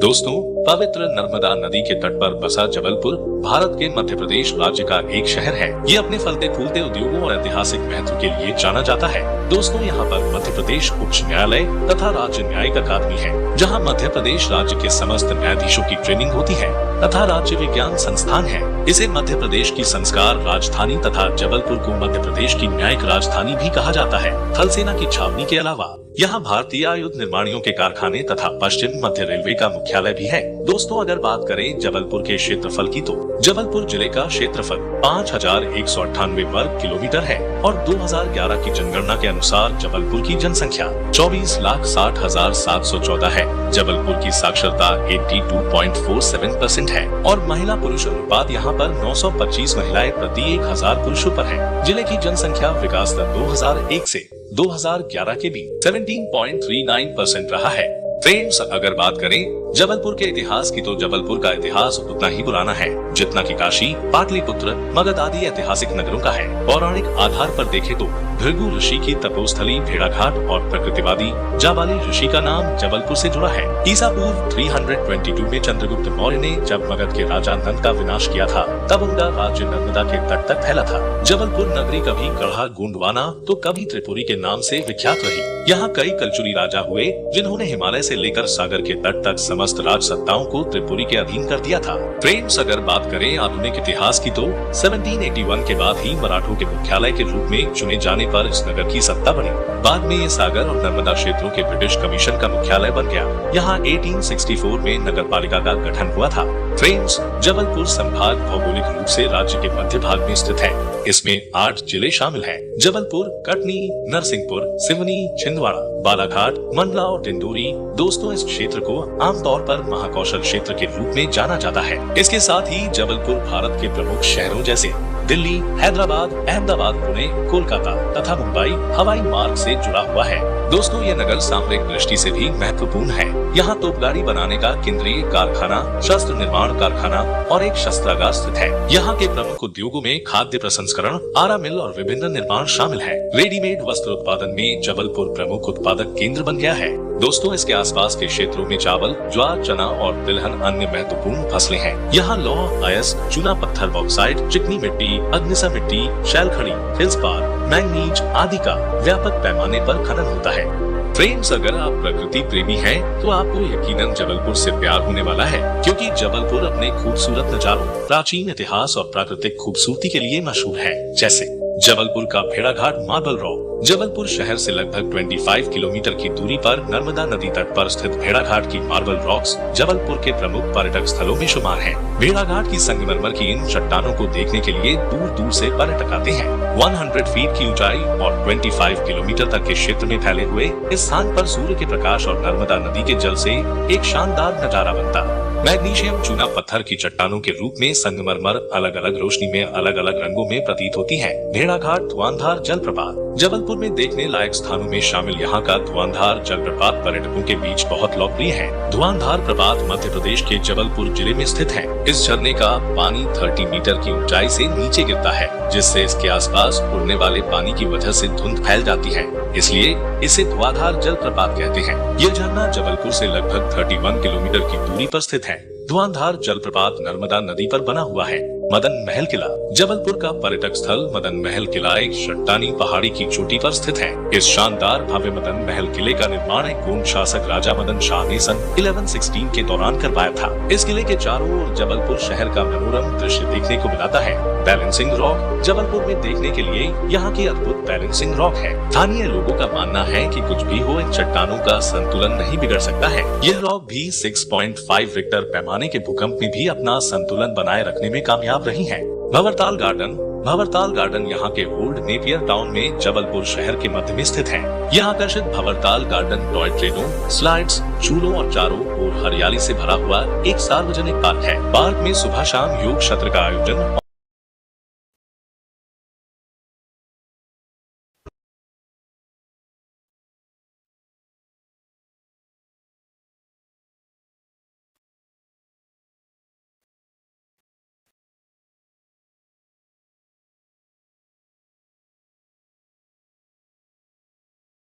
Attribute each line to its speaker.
Speaker 1: दोस्तों, पवित्र नर्मदा नदी के तट पर बसा जबलपुर भारत के मध्य प्रदेश राज्य का एक शहर है। ये अपने फलते फूलते उद्योगों और ऐतिहासिक महत्व के लिए जाना जाता है। दोस्तों, यहाँ पर मध्य प्रदेश उच्च न्यायालय तथा राज्य न्यायिक अकादमी है, जहाँ मध्य प्रदेश राज्य के समस्त न्यायाधीशों की ट्रेनिंग होती है तथा राज्य विज्ञान संस्थान है। इसे मध्य प्रदेश की संस्कार राजधानी तथा जबलपुर को मध्य प्रदेश की न्यायिक राजधानी भी कहा जाता है। थल सेना की छावनी के अलावा यहाँ भारतीय आयुध निर्माणियों के कारखाने तथा पश्चिम मध्य रेलवे का मुख्यालय भी है। दोस्तों, अगर बात करें जबलपुर के क्षेत्रफल की, तो जबलपुर जिले का क्षेत्रफल 5198 वर्ग किलोमीटर है और 2011 की जनगणना के अनुसार जबलपुर की जनसंख्या 24,60,714 है। जबलपुर की साक्षरता 82.47% है और महिला पुरुष अनुपात यहाँ पर 925 महिलाएं प्रति 1000 पुरुषों पर है। जिले की जनसंख्या विकास दर 2001 से 2011 के बीच 17.39% रहा है। फ्रेंड्स, अगर बात करें जबलपुर के इतिहास की, तो जबलपुर का इतिहास उतना ही पुराना है जितना कि काशी, पाटलिपुत्र, मगध आदि ऐतिहासिक नगरों का है। पौराणिक आधार पर देखें तो भृगु ऋषि की तपोस्थली भेड़ाघाट और प्रकृतिवादी जाबाली ऋषि का नाम जबलपुर से जुड़ा है। ईसा पूर्व 322 में चंद्रगुप्त मौर्य ने जब मगध के राजा नंद का विनाश किया था, तब उनका राज्य नर्मदा के तट तक फैला था। जबलपुर नगरी कभी गढ़ा गोंडवाना तो कभी त्रिपुरी के नाम से विख्यात रही। यहाँ कई कलचुरी राजा हुए जिन्होंने हिमालय से लेकर सागर के तट तक समस्त राज सत्ताओं को त्रिपुरी के अधीन कर दिया था। फ्रेंड्स, अगर बात करें आधुनिक इतिहास की, तो 1781 के बाद ही मराठों के मुख्यालय के रूप में चुने जाने पर इस नगर की सत्ता बढ़ी। बाद में ये सागर और नर्मदा क्षेत्रों के ब्रिटिश कमीशन का मुख्यालय बन गया। यहाँ 1864 में नगर पालिका का गठन हुआ था। फ्रेंड्स, जबलपुर संभाग भौगोलिक रूप से राज्य के मध्य भाग में स्थित है। इसमें 8 जिले शामिल हैं। जबलपुर, कटनी, नरसिंहपुर, सिवनी, छिंदवाड़ा, बालाघाट, मंडला और डिंडोरी। दोस्तों, इस क्षेत्र को आमतौर पर महाकौशल क्षेत्र के रूप में जाना जाता है। इसके साथ ही जबलपुर भारत के प्रमुख शहरों जैसे दिल्ली, हैदराबाद, अहमदाबाद, पुणे, कोलकाता तथा मुंबई हवाई मार्ग से जुड़ा हुआ है। दोस्तों, ये नगर सामरिक दृष्टि से भी महत्वपूर्ण है। यहाँ तोपगाड़ी बनाने का केंद्रीय कारखाना, शस्त्र निर्माण कारखाना और एक शस्त्रागार स्थित है। यहाँ के प्रमुख उद्योगों में खाद्य प्रसंस्करण, आरा मिल और विभिन्न निर्माण शामिल है। रेडीमेड वस्त्र उत्पादन में जबलपुर प्रमुख उत्पादक केंद्र बन गया है। दोस्तों, इसके आसपास के क्षेत्रों में चावल, ज्वार, चना और तिलहन अन्य महत्वपूर्ण फसलें हैं। यहाँ लौह अयस्क, चूना पत्थर, बॉक्साइट, चिकनी मिट्टी, अग्निसा मिट्टी, शैल खड़ी, फेल्सपार, मैंगनीज आदि का व्यापक पैमाने पर खनन होता है। फ्रेंड्स, अगर आप प्रकृति प्रेमी हैं, तो आपको यकीनन जबलपुर से प्यार होने वाला है, क्योंकि जबलपुर अपने खूबसूरत नजारों, प्राचीन इतिहास और प्राकृतिक खूबसूरती के लिए मशहूर है। जैसे जबलपुर का भेड़ाघाट मार्बल रॉक। जबलपुर शहर से लगभग 25 किलोमीटर की दूरी पर नर्मदा नदी तट पर स्थित भेड़ाघाट की मार्बल रॉक्स जबलपुर के प्रमुख पर्यटक स्थलों में शुमार हैं। भेड़ाघाट की संगमरमर की इन चट्टानों को देखने के लिए दूर दूर से पर्यटक आते हैं। 100 फीट की ऊंचाई और 25 किलोमीटर तक के क्षेत्र में फैले हुए इस स्थान पर सूर्य के प्रकाश और नर्मदा नदी के जल से एक शानदार नजारा बनता। मैग्नीशियम चूना पत्थर की चट्टानों के रूप में संगमरमर अलग अलग रोशनी में अलग अलग रंगों में प्रतीत होती है। भेड़ाघाट धुआंधार जलप्रपात। जबलपुर में देखने लायक स्थानों में शामिल यहाँ का धुआंधार जलप्रपात पर्यटकों के बीच बहुत लोकप्रिय है। धुआंधार प्रपात मध्य प्रदेश के जबलपुर जिले में स्थित है। इस झरने का पानी 30 मीटर की ऊंचाई से नीचे गिरता है, जिससे इसके आसपास उड़ने वाले पानी की वजह से धुंध फैल जाती है, इसलिए इसे धुआंधार जलप्रपात कहते हैं। ये झरना जबलपुर से लगभग 31 किलोमीटर की दूरी पर स्थित है। धुआंधार जलप्रपात नर्मदा नदी पर बना हुआ है। मदन महल किला। जबलपुर का पर्यटक स्थल मदन महल किला एक चट्टानी पहाड़ी की चोटी पर स्थित है। इस शानदार भव्य मदन महल किले का निर्माण एक गोंड शासक राजा मदन शाह ने सन 1116 के दौरान करवाया था। इस किले के चारों ओर जबलपुर शहर का मनोरम दृश्य देखने को मिलता है। Balancing rock. जबलपुर में देखने के लिए यहाँ की अद्भुत बैलेंसिंग रॉक है। स्थानीय लोगों का मानना है कि कुछ भी हो, इन चट्टानों का संतुलन नहीं बिगड़ सकता है। यह रॉक भी 6.5 रिक्टर पैमाने के भूकंप में भी अपना संतुलन बनाए रखने में कामयाब रही हैं। भंवरताल गार्डन। भंवरताल गार्डन यहाँ के ओल्ड नेपियर टाउन में जबलपुर शहर के मध्य में स्थित है। यहाँ आकर्षित भंवरताल गार्डन टॉय ट्रेनों, स्लाइड्स, झूलों और चारों ओर हरियाली से भरा हुआ एक सार्वजनिक पार्क है। पार्क में सुबह शाम योग सत्र का आयोजन